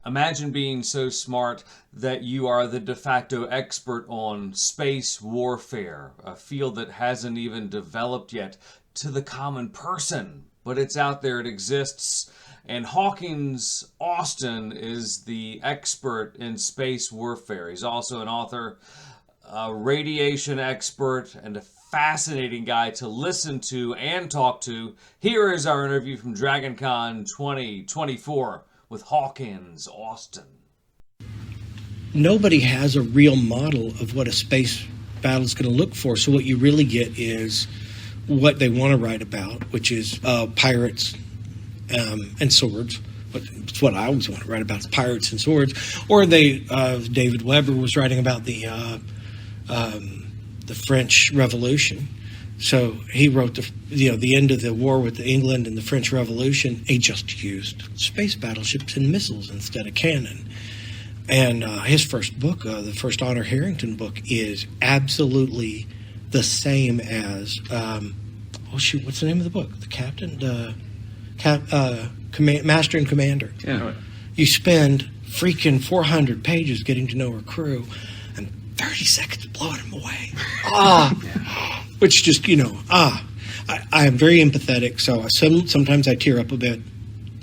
Imagine being so smart that you are the de facto expert on space warfare, a field that hasn't even developed yet to the common person, but it's out there, it exists. And Hawkins Austin is the expert in space warfare. He's also an author, a radiation expert, and a fascinating guy to listen to and talk to. Here is our interview from DragonCon 2024 with Hawkins Austin. Nobody has a real model of what a space battle is going to look for. So what you really get is what they want to write about, which is pirates and swords. It's what I always want to write about, is pirates and swords. Or David Weber was writing about the French Revolution. So he wrote the end of the war with England and the French Revolution. He just used space battleships and missiles instead of cannon. And his first book, the first Honor Harrington book, is absolutely the same as what's the name of the book? The Captain, Master and Commander. Yeah. You spend freaking 400 pages getting to know her crew, and 30 seconds blowing them away. Which just, I am very empathetic, so sometimes I tear up a bit.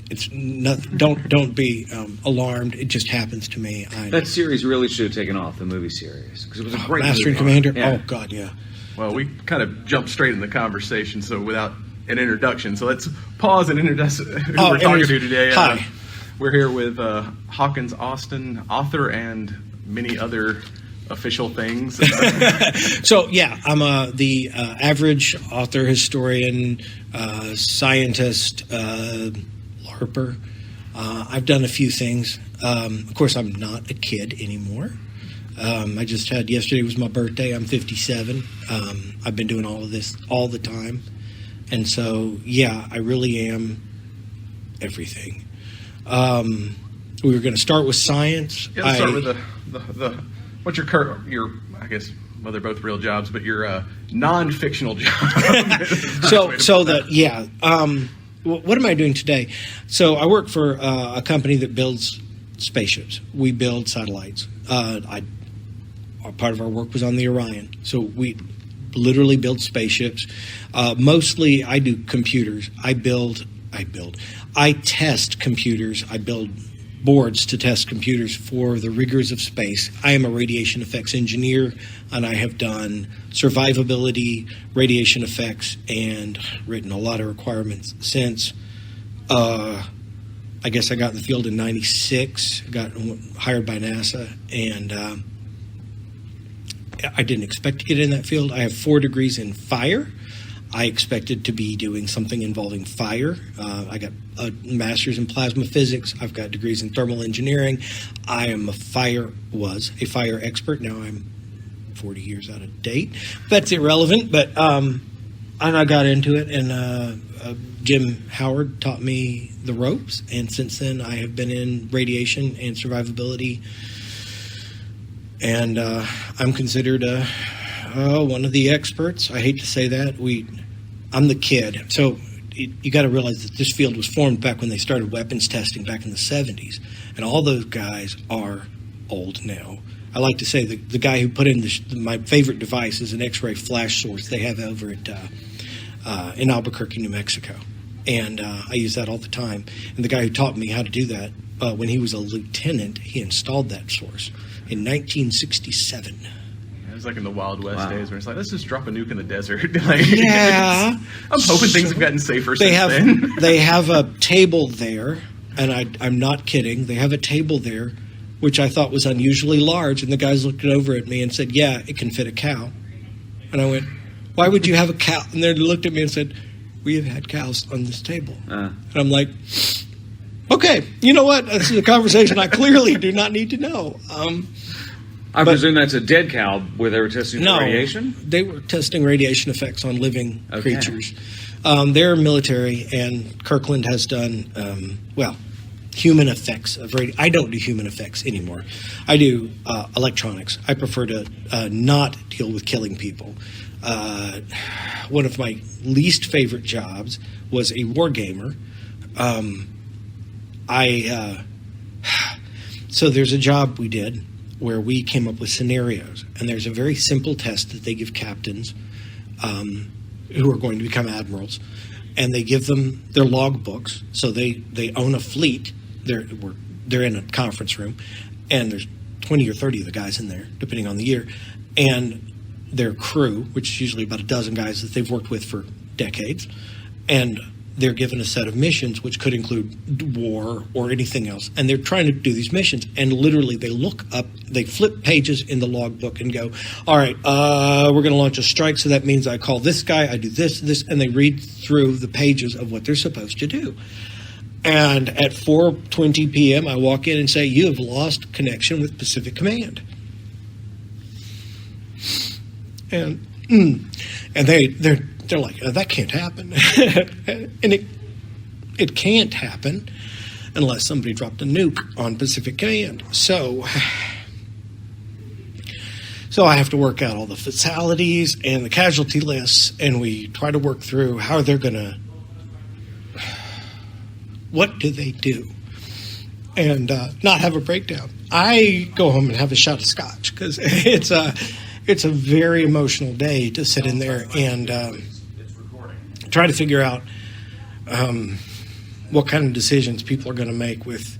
It's not, don't be alarmed. It just happens to me. That series really should have taken off, the movie series, because it was a great Master and movie. Commander? Yeah. Oh, God, yeah. Well, we kind of jumped straight in the conversation, so without an introduction. So let's pause and introduce who we're talking to today. Hi. We're here with Hawkins Austin, author and many other official things. So, yeah, I'm the average author, historian, scientist, LARPer. I've done a few things. Of course, I'm not a kid anymore. I just had, yesterday was my birthday. I'm 57. I've been doing all of this all the time. And so, yeah, I really am everything. We were going to start with science. Yeah, let's start with the what's your I guess, well, they're both real jobs, but your non-fictional job. What am I doing today? So I work for a company that builds spaceships. We build satellites. Part of our work was on the Orion. So we literally build spaceships. Mostly I do computers. I test computers. I build boards to test computers for the rigors of space. I am a radiation effects engineer, and I have done survivability, radiation effects, and written a lot of requirements since. I guess I got in the field in '96, got hired by NASA, and I didn't expect to get in that field. I have 4 degrees in fire. I expected to be doing something involving fire. I got a master's in plasma physics. I've got degrees in thermal engineering. I am was a fire expert. Now I'm 40 years out of date. That's irrelevant, but and I got into it, and Jim Howard taught me the ropes, and since then I have been in radiation and survivability, and I'm considered one of the experts. I hate to say that. I'm the kid. So you got to realize that this field was formed back when they started weapons testing back in the 70s. And all those guys are old now. I like to say the guy who put in my favorite device is an X-ray flash source they have over at in Albuquerque, New Mexico. And I use that all the time. And the guy who taught me how to do that, when he was a lieutenant, he installed that source in 1967. It was like in the Wild West days where it's like, let's just drop a nuke in the desert. Yeah. I'm hoping things have gotten safer since then. They have a table there, and I'm not kidding. They have a table there, which I thought was unusually large, and the guys looked over at me and said, yeah, it can fit a cow. And I went, why would you have a cow? And they looked at me and said, we have had cows on this table. And I'm like, okay, you know what? This is a conversation I clearly do not need to know. I presume that's a dead cow where they were testing for radiation? They were testing radiation effects on living creatures. They're military, and Kirkland has done, human effects of radiation. I don't do human effects anymore. I do electronics. I prefer to not deal with killing people. One of my least favorite jobs was a war gamer. So there's a job we did where we came up with scenarios, and there's a very simple test that they give captains who are going to become admirals, and they give them their log books. So they own a fleet. They're in a conference room, and there's 20 or 30 of the guys in there, depending on the year, and their crew, which is usually about a dozen guys that they've worked with for decades, and they're given a set of missions, which could include war or anything else, and they're trying to do these missions, and literally they look up, they flip pages in the logbook and go, all right, we're going to launch a strike, so that means I call this guy, I do this, and they read through the pages of what they're supposed to do. And at 4:20 p.m., I walk in and say, you have lost connection with Pacific Command. And they're like, oh, that can't happen. And it can't happen unless somebody dropped a nuke on Pacific Command. So I have to work out all the fatalities and the casualty lists, and we try to work through how they're going to, what do they do? And not have a breakdown. I go home and have a shot of scotch because it's a very emotional day to sit in there and try to figure out what kind of decisions people are going to make with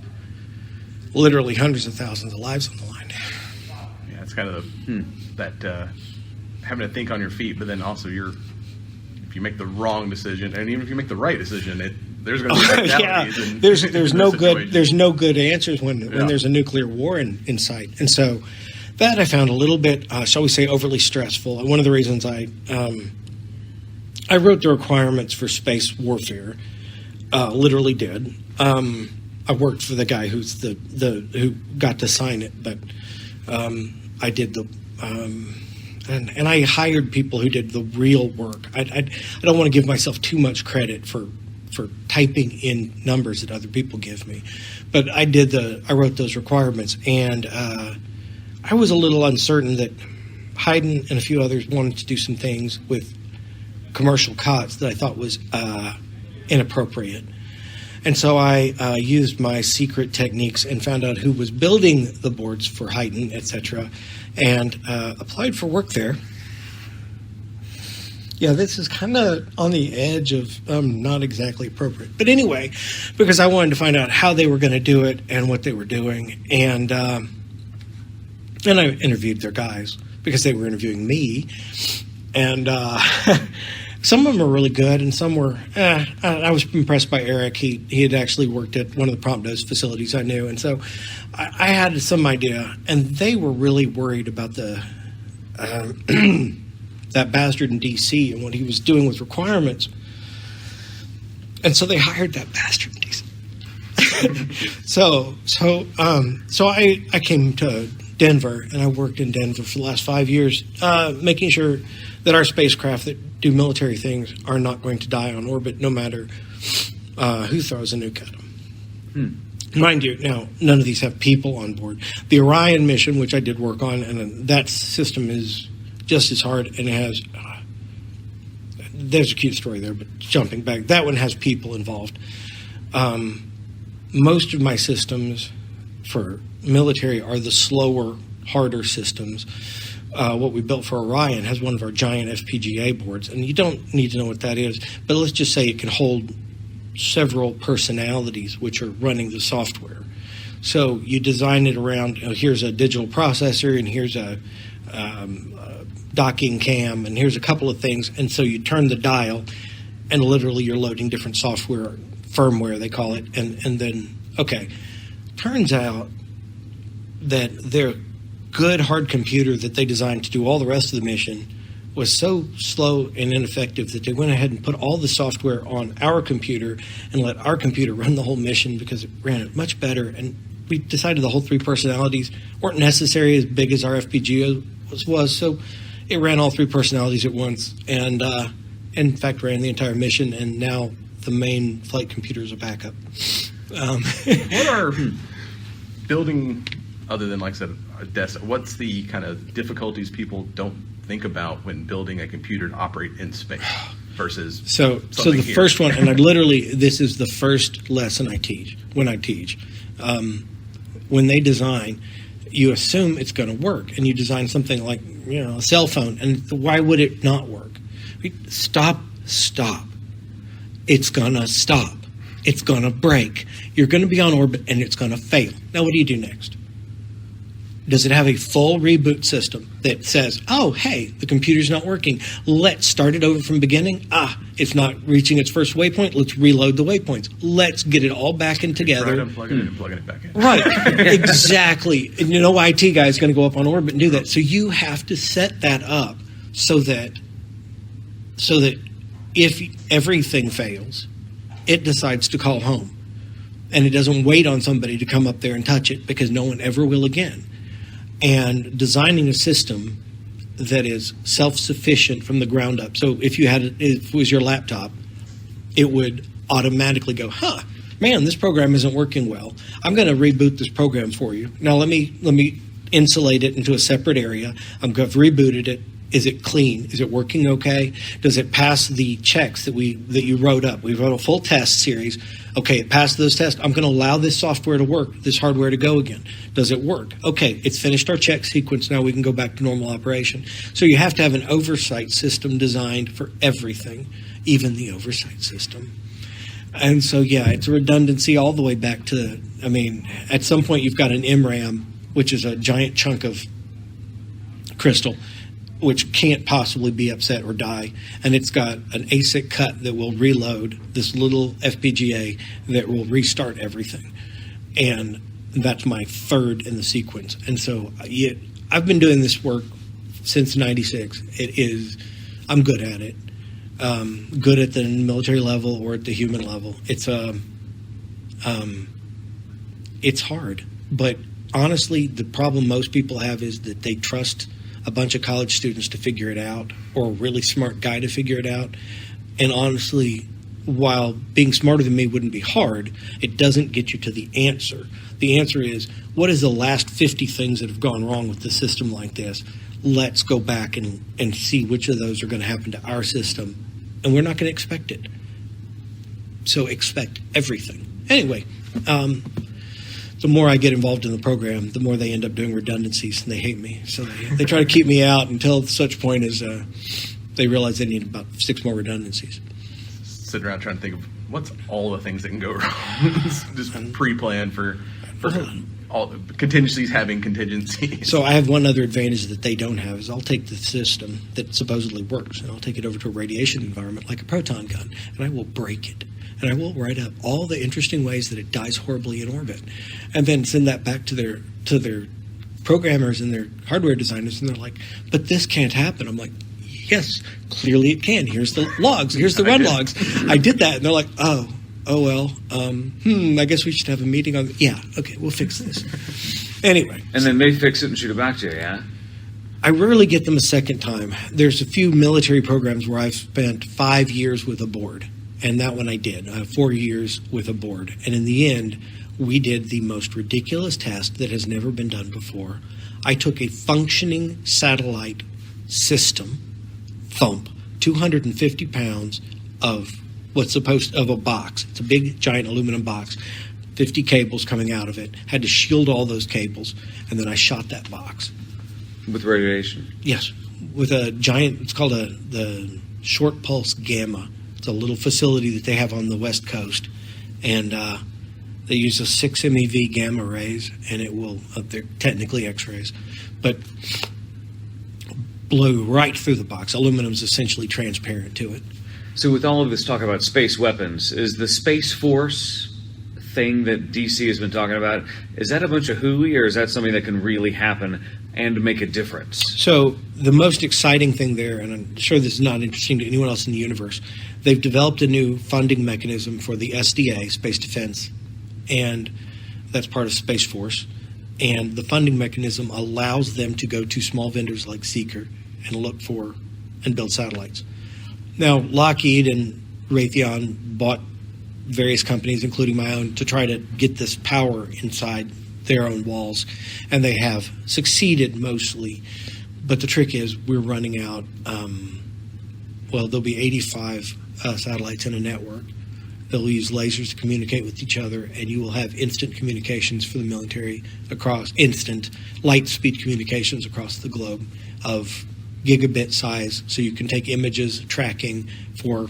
literally hundreds of thousands of lives on the line. Yeah, it's kind of that having to think on your feet, but then also if you make the wrong decision, and even if you make the right decision, there's going to be fatalities. Yeah, there's no good answers when there's a nuclear war in sight, and so that I found a little bit, shall we say, overly stressful. And one of the reasons I wrote the requirements for space warfare, literally did. I worked for the guy who got to sign it, but I did and I hired people who did the real work. I don't want to give myself too much credit for typing in numbers that other people give me, but I wrote those requirements, and I was a little uncertain that Hayden and a few others wanted to do some things with commercial cots that I thought was inappropriate. And so I used my secret techniques and found out who was building the boards for Hayden, etc., and applied for work there. Yeah, this is kind of on the edge of not exactly appropriate. But anyway, because I wanted to find out how they were going to do it and what they were doing, and I interviewed their guys because they were interviewing me, and some of them were really good, and some were. I was impressed by Eric. He had actually worked at one of the prompt dose facilities I knew, and so I had some idea. And they were really worried about the that bastard in D.C. and what he was doing with requirements, and so they hired that bastard in D.C. So I came to Denver, and I worked in Denver for the last 5 years, making sure that our spacecraft that do military things are not going to die on orbit, no matter who throws a nuke at them. Mind you, now, none of these have people on board. The Orion mission, which I did work on, and that system is just as hard, and it has... there's a cute story there, but jumping back, that one has people involved. Most of my systems for military are the slower, harder systems. What we built for Orion has one of our giant FPGA boards, and you don't need to know what that is, but let's just say it can hold several personalities which are running the software. So you design it around, here's a digital processor, and here's a docking cam, and here's a couple of things, and so you turn the dial, and literally you're loading different software, firmware they call it, and then, okay, turns out that their good hard computer that they designed to do all the rest of the mission was so slow and ineffective that they went ahead and put all the software on our computer and let our computer run the whole mission because it ran it much better. And we decided the whole three personalities weren't necessary as big as our FPGA was, so it ran all three personalities at once, and in fact ran the entire mission, and now the main flight computer is a backup. What are building, other than, like I said, a desk, what's the kind of difficulties people don't think about when building a computer to operate in space versus so the here? First one, and I literally, this is the first lesson I teach when I teach. when they design, you assume it's going to work, and you design something like a cell phone, and why would it not work? Stop. It's going to stop. It's going to break. You're going to be on orbit, and it's going to fail. Now, what do you do next? Does it have a full reboot system that says, oh, hey, the computer's not working. Let's start it over from beginning. It's not reaching its first waypoint. Let's reload the waypoints. Let's get it all back in together. Right, unplugging it and plugging it back in. Right, exactly. And IT guy is going to go up on orbit and do that. So you have to set that up so that if everything fails, it decides to call home. And it doesn't wait on somebody to come up there and touch it, because no one ever will again. And designing a system that is self-sufficient from the ground up. So if it was your laptop, it would automatically go, man, this program isn't working well. I'm going to reboot this program for you. Now let me insulate it into a separate area. I've rebooted it. Is it clean? Is it working okay? Does it pass the checks that you wrote up? We wrote a full test series. Okay, it passed those tests. I'm going to allow this software to work, this hardware to go again. Does it work? Okay, it's finished our check sequence. Now we can go back to normal operation. So you have to have an oversight system designed for everything, even the oversight system. And so, it's a redundancy all the way back to, at some point you've got an MRAM, which is a giant chunk of crystal, which can't possibly be upset or die. And it's got an ASIC cut that will reload this little FPGA that will restart everything. And that's my third in the sequence. And so I've been doing this work since 96. I'm good at it. Good at the military level or at the human level. It's hard. But honestly, the problem most people have is that they trust a bunch of college students to figure it out, or a really smart guy to figure it out. And honestly, while being smarter than me wouldn't be hard, it doesn't get you to the answer. The answer is, what is the last 50 things that have gone wrong with the system like this? Let's go back and see which of those are going to happen to our system. And we're not going to expect it. So expect everything. Anyway, the more I get involved in the program, the more they end up doing redundancies, and they hate me. So they try to keep me out until such point as they realize they need about 6 more redundancies. Sitting around trying to think of what's all the things that can go wrong. Just pre-planned for all contingencies having contingencies. So I have one other advantage that they don't have is I'll take the system that supposedly works, and I'll take it over to a radiation environment like a proton gun, and I will break it. And I will write up all the interesting ways that it dies horribly in orbit, and then send that back to their programmers and their hardware designers, and they're like, "But this can't happen." I'm like, "Yes, clearly it can. Here's the logs. Here's the run logs. I did that." And they're like, "Oh well. I guess we should have a meeting on." Yeah, okay, we'll fix this. Anyway. And then they fix it and shoot it back to you, yeah? I rarely get them a second time. There's a few military programs where I've spent 5 years with a board. And that one I did, 4 years with a board. And in the end, we did the most ridiculous test that has never been done before. I took a functioning satellite system, thump, 250 pounds of of a box. It's a big, giant aluminum box, 50 cables coming out of it. Had to shield all those cables, and then I shot that box. With radiation? Yes, with a giant, it's called the short pulse gamma. It's a little facility that they have on the West Coast, and they use a 6 MeV gamma rays, and it will, they're technically X-rays, but blew right through the box. Aluminum's essentially transparent to it. So with all of this talk about space weapons, is the Space Force thing that DC has been talking about, is that a bunch of hooey, or is that something that can really happen and make a difference? So the most exciting thing there, and I'm sure this is not interesting to anyone else in the universe, they've developed a new funding mechanism for the SDA, Space Defense, and that's part of Space Force. And the funding mechanism allows them to go to small vendors like Seeker and look for and build satellites. Now, Lockheed and Raytheon bought various companies, including my own, to try to get this power inside their own walls, and they have succeeded mostly. But the trick is we're running out, there'll be 85 satellites in a network, They'll use lasers to communicate with each other, and you will have instant communications for the military across instant light speed communications across the globe of gigabit size, so you can take images tracking for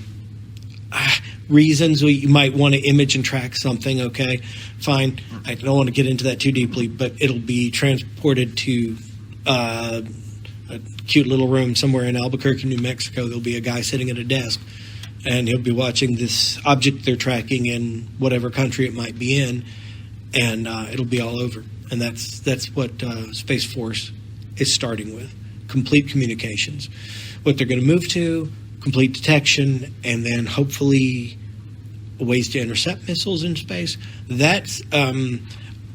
reasons. You might want to image and track something. Okay, fine. I don't want to get into that too deeply, but it'll be transported to a cute little room somewhere in Albuquerque, New Mexico. There'll be a guy sitting at a desk, and he'll be watching this object they're tracking in whatever country it might be in, and it'll be all over. And that's what Space Force is starting with: complete communications. What they're going to move to: complete detection, and then hopefully ways to intercept missiles in space. That's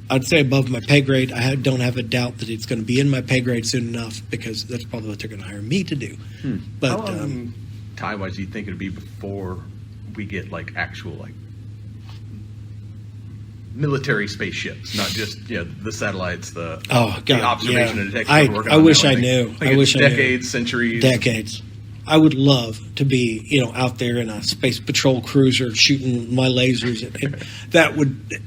I'd say above my pay grade. I don't have a doubt that it's going to be in my pay grade soon enough, because that's probably what they're going to hire me to do. But how long time-wise do you think it'll be before we get like actual like military spaceships, not just the satellites, the observation and detection? I wish I knew. I wish I knew. Decades, centuries. Decades. I would love to be, out there in a space patrol cruiser shooting my lasers. That would.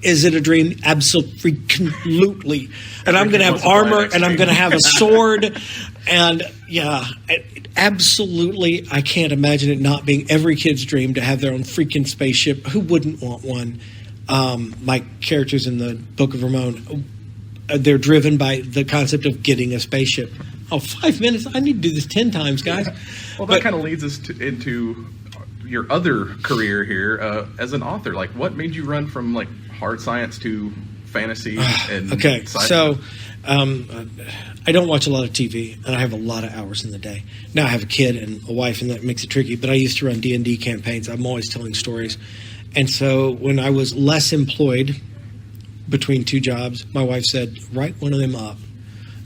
Is it a dream? Absolutely. And I'm going to have armor, and I'm going to have a sword, and absolutely. I can't imagine it not being every kid's dream to have their own freaking spaceship. Who wouldn't want one? My characters in the Book of Ramon, they're driven by the concept of getting a spaceship. 5 minutes? I need to do this 10 times, guys. Well, that kind of leads us into your other career here as an author. Like, what made you run from like hard science to fantasy and okay, sci-fi? So I don't watch a lot of TV, and I have a lot of hours in the day. Now I have a kid and a wife, and that makes it tricky, but I used to run D&D campaigns. I'm always telling stories. And so when I was less employed between two jobs, my wife said, write one of them up.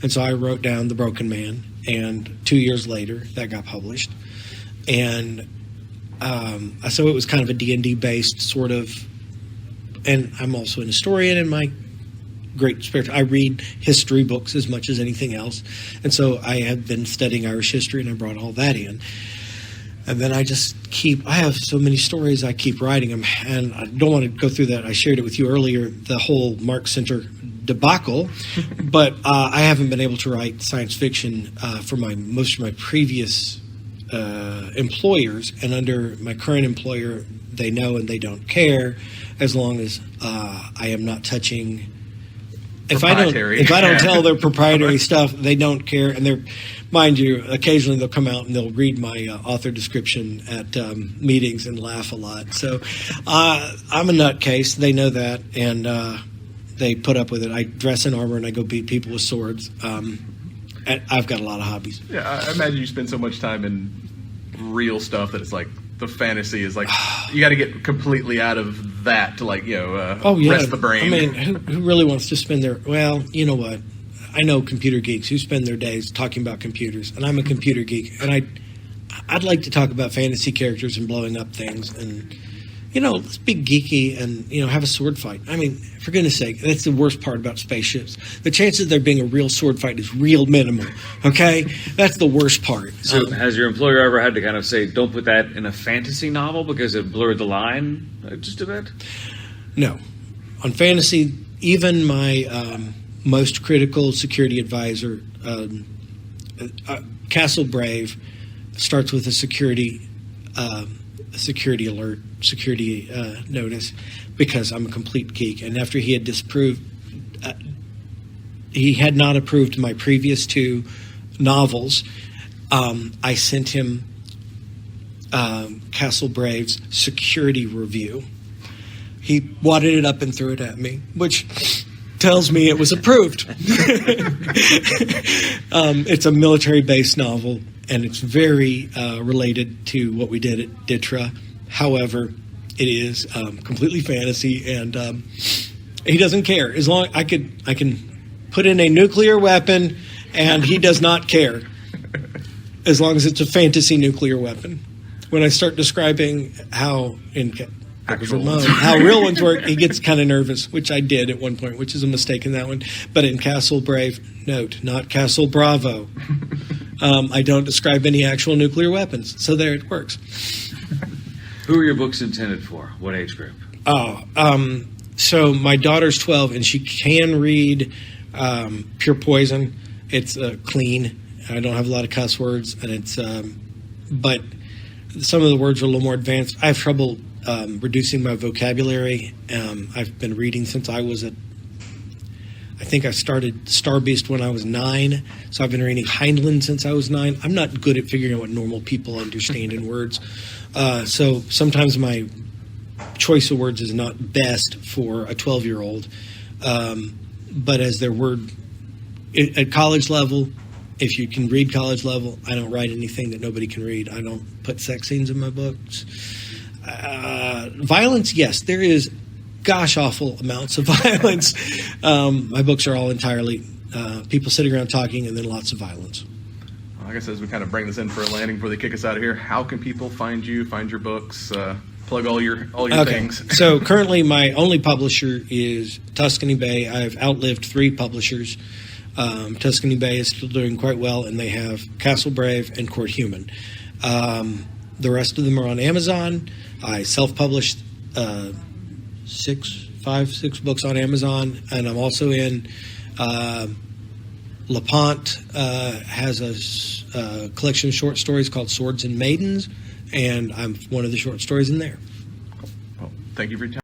And so I wrote down The Broken Man, and 2 years later, that got published. And so it was kind of a D&D based sort of, and I'm also an historian in my great spirit. I read history books as much as anything else. And so I have been studying Irish history, and I brought all that in. And then I have so many stories, I keep writing them. And I don't want to go through that. I shared it with you earlier, the whole Mark Center debacle. But I haven't been able to write science fiction for most of my previous employers. And under my current employer, they know and they don't care, as long as I am not touching. If I don't tell their proprietary stuff, they don't care. And they're, mind you, occasionally they'll come out and they'll read my author description at meetings and laugh a lot. So I'm a nutcase. They know that, and they put up with it. I dress in armor and I go beat people with swords. I've got a lot of hobbies. Yeah, I imagine you spend so much time in real stuff that it's like the fantasy is like you got to get completely out of that to like rest the brain. I mean, who really wants to spend their? Well, you know what? I know computer geeks who spend their days talking about computers, and I'm a computer geek, and I'd like to talk about fantasy characters and blowing up things, and let's be geeky and have a sword fight. I mean, for goodness sake, that's the worst part about spaceships. The chances of there being a real sword fight is real minimal. Okay, that's the worst part. So, has your employer ever had to kind of say, "Don't put that in a fantasy novel because it blurred the line just a bit"? No, on fantasy, even my most critical security advisor, Castle Brave, starts with a security alert, security notice, because I'm a complete geek. And after he had disapproved, he had not approved my previous two novels, I sent him Castle Brave's security review. He wadded it up and threw it at me, which tells me it was approved. It's a military-based novel, and it's very related to what we did at Ditra. However, it is completely fantasy, and he doesn't care. As long I can put in a nuclear weapon, and he does not care. As long as it's a fantasy nuclear weapon. When I start describing how how real ones work, he gets kind of nervous, which I did at one point, which is a mistake in that one. But in Castle Brave, note, not Castle Bravo, I don't describe any actual nuclear weapons. So there it works. Who are your books intended for? What age group? So my daughter's 12, and she can read Pure Poison. It's clean. I don't have a lot of cuss words, and it's but some of the words are a little more advanced. I have trouble reducing my vocabulary. I've been reading since I was I think I started Star Beast when I was 9, so I've been reading Heinlein since I was 9. I'm not good at figuring out what normal people understand in words. So sometimes my choice of words is not best for a 12-year-old. But as their word at college level, if you can read college level, I don't write anything that nobody can read. I don't put sex scenes in my books. Violence, yes, there is gosh awful amounts of violence. My books are all entirely people sitting around talking and then lots of violence. I guess as we kind of bring this in for a landing before they kick us out of here, how can people find you, find your books, plug all your things? So currently my only publisher is Tuscany Bay. I've outlived 3 publishers. Tuscany Bay is still doing quite well, and they have Castle Brave and Court Human. The rest of them are on Amazon. I self-published 6 books on Amazon, and I'm also in LaPont has a collection of short stories called Swords and Maidens, and I'm one of the short stories in there. Well, thank you for your time.